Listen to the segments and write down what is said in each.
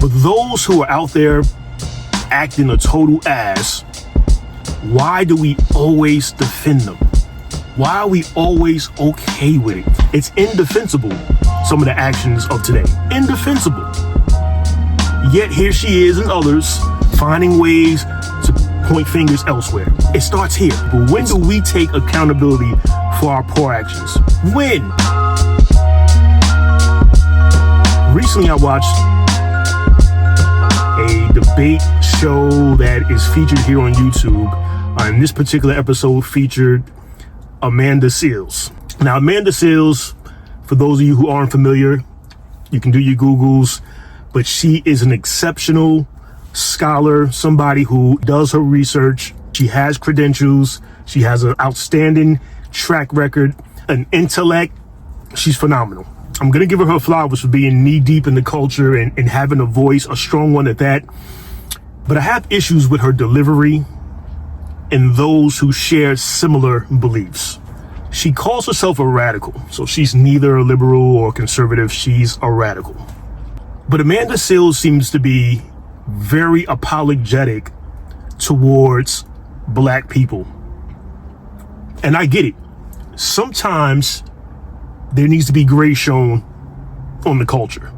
But those who are out there acting a total ass, why do we always defend them? Why are we always okay with it? It's indefensible, some of the actions of today. Indefensible. Yet here she is and others finding ways to point fingers elsewhere. It starts here. But when do we take accountability for our poor actions? When? Recently I watched a debate show that is featured here on YouTube. And this particular episode featured Amanda Seales. Now, Amanda Seales, for those of you who aren't familiar, you can do your Googles, but she is an exceptional scholar, somebody who does her research. She has credentials. She has an outstanding track record, an intellect. She's phenomenal. I'm going to give her flowers for being knee deep in the culture and having a voice, a strong one at that. But I have issues with her delivery and those who share similar beliefs. She calls herself a radical, so she's neither a liberal or conservative, she's a radical. But Amanda Seales seems to be very apologetic towards black people. And I get it. Sometimes there needs to be grace shown on the culture,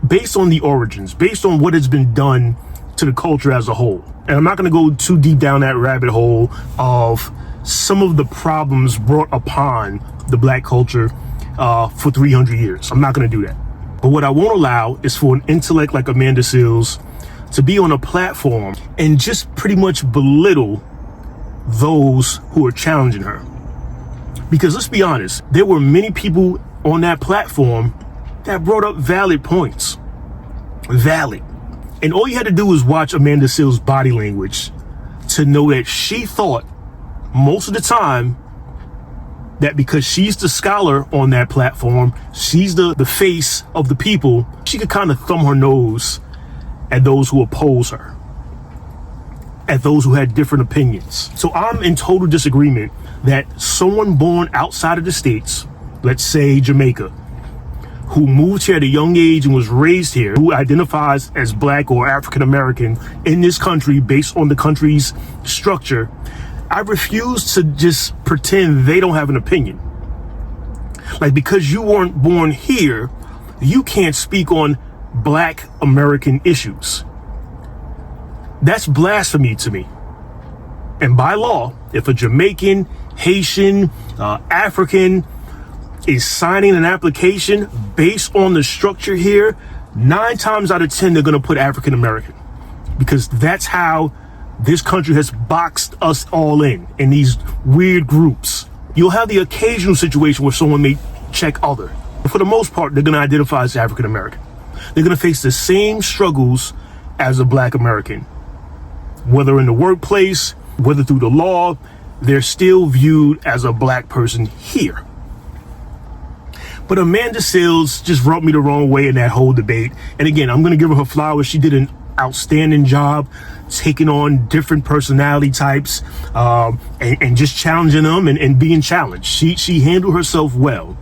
based on the origins, based on what has been done to the culture as a whole. And I'm not going to go too deep down that rabbit hole of some of the problems brought upon the black culture for 300 years. I'm not going to do that. But what I won't allow is for an intellect like Amanda Seales to be on a platform and just pretty much belittle those who are challenging her. Because let's be honest, there were many people on that platform that brought up valid points. Valid. And all you had to do was watch Amanda Seales' body language to know that she thought most of the time that because she's the scholar on that platform, she's the face of the people, she could kind of thumb her nose at those who oppose her, at those who had different opinions. So I'm in total disagreement that someone born outside of the States, let's say Jamaica, who moved here at a young age and was raised here, who identifies as black or African American in this country based on the country's structure, I refuse to just pretend they don't have an opinion. Like, because you weren't born here, you can't speak on black American issues. That's blasphemy to me. And by law, if a Jamaican, Haitian, African is signing an application based on the structure here, 9 times out of 10, they're going to put African American, because that's how this country has boxed us all in these weird groups. You'll have the occasional situation where someone may check other, but for the most part, they're going to identify as African American. They're going to face the same struggles as a black American, whether in the workplace, whether through the law, they're still viewed as a black person here. But Amanda Seales just rubbed me the wrong way in that whole debate. And again, I'm going to give her flowers. She did an outstanding job taking on different personality types and just challenging them and being challenged. She handled herself well.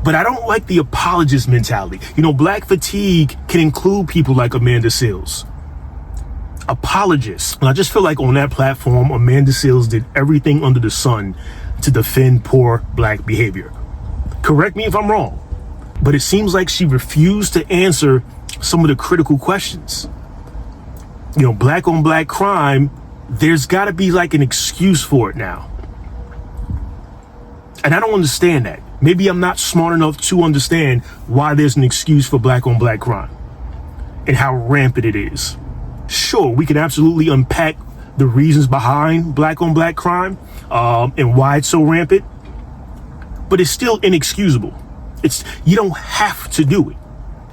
But I don't like the apologist mentality. You know, black fatigue can include people like Amanda Seales. Apologists. And I just feel like on that platform, Amanda Seales did everything under the sun to defend poor black behavior. Correct me if I'm wrong, but it seems like she refused to answer some of the critical questions. You know, black on black crime, there's got to be like an excuse for it now. And I don't understand that. Maybe I'm not smart enough to understand why there's an excuse for black on black crime and how rampant it is. Sure, we can absolutely unpack the reasons behind black on black crime and why it's so rampant, but it's still inexcusable. You don't have to do it.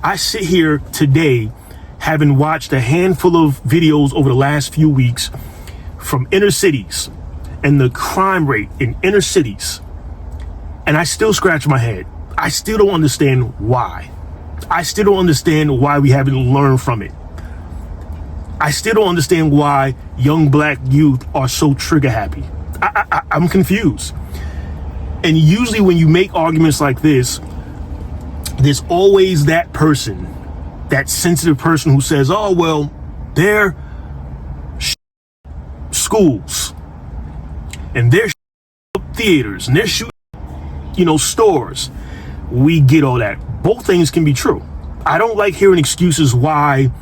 I sit here today having watched a handful of videos over the last few weeks from inner cities and the crime rate in inner cities, and I still scratch my head. I still don't understand why. I still don't understand why we haven't learned from it. I still don't understand why young black youth are so trigger happy. I'm confused. And usually when you make arguments like this, there's always that person that sensitive person who says, oh, well, they're schools and they're theaters and they're shooting, stores. We get all that. Both things can be true. I don't like hearing excuses why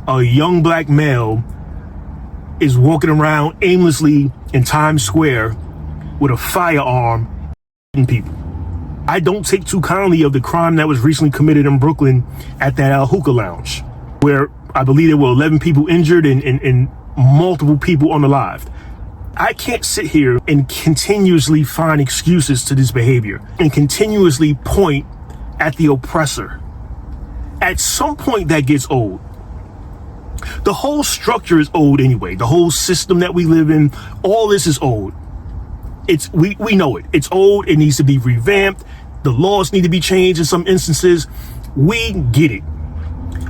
a young black male is walking around aimlessly in Times Square with a firearm and people. I don't take too kindly of the crime that was recently committed in Brooklyn at that hookah lounge, where I believe there were 11 people injured and multiple people unalived. I can't sit here and continuously find excuses to this behavior and continuously point at the oppressor. At some point that gets old. The whole structure is old anyway. The whole system that we live in, all this is old. We know it. It's old. It needs to be revamped. The laws need to be changed in some instances. We get it.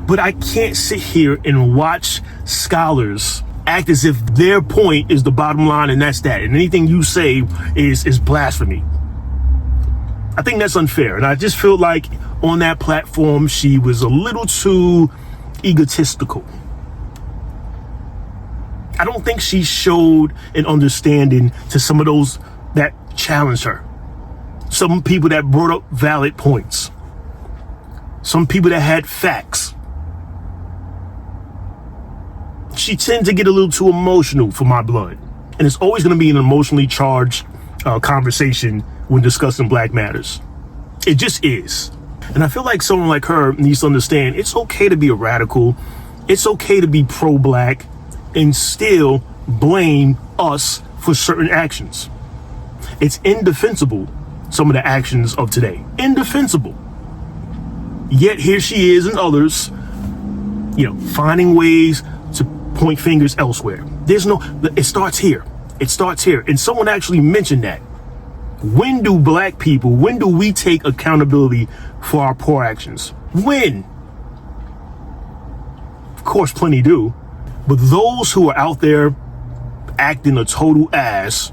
But I can't sit here and watch scholars act as if their point is the bottom line and that's that. And anything you say is blasphemy. I think that's unfair. And I just feel like on that platform, she was a little too egotistical. I don't think she showed an understanding to some of those that challenged her. Some people that brought up valid points. Some people that had facts. She tends to get a little too emotional for my blood. And it's always going to be an emotionally charged conversation when discussing Black matters. It just is. And I feel like someone like her needs to understand it's okay to be a radical. It's okay to be pro-Black and still blame us for certain actions. It's indefensible, some of the actions of today. Indefensible. Yet here she is and others, finding ways to point fingers elsewhere. It starts here. It starts here. And someone actually mentioned that. When do we take accountability for our poor actions? When? Of course, plenty do. But those who are out there acting a total ass,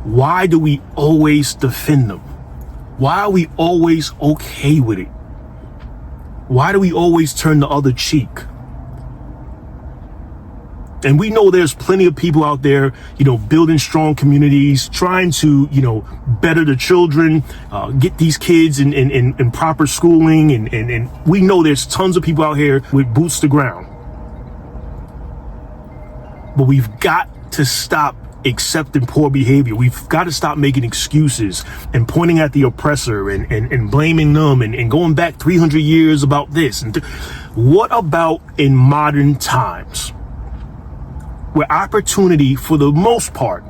why do we always defend them? Why are we always okay with it? Why do we always turn the other cheek? And we know there's plenty of people out there, building strong communities, trying to, better the children, get these kids in proper schooling. And we know there's tons of people out here with boots to ground. But we've got to stop accepting poor behavior. We've got to stop making excuses and pointing at the oppressor and blaming them and going back 300 years about this. And what about in modern times, where opportunity, for the most part,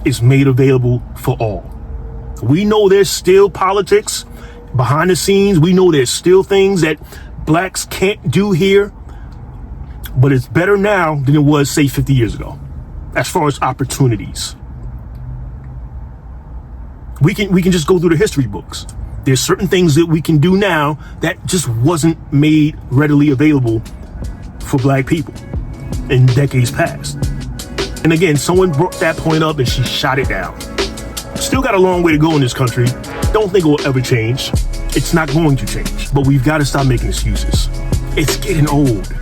is made available for all? We know there's still politics behind the scenes. We know there's still things that Blacks can't do here. But it's better now than it was, say, 50 years ago, as far as opportunities. We can just go through the history books. There's certain things that we can do now that just wasn't made readily available for Black people in decades past. And again, someone brought that point up and she shot it down. Still got a long way to go in this country. Don't think it will ever change. It's not going to change. But we've got to stop making excuses. It's getting old.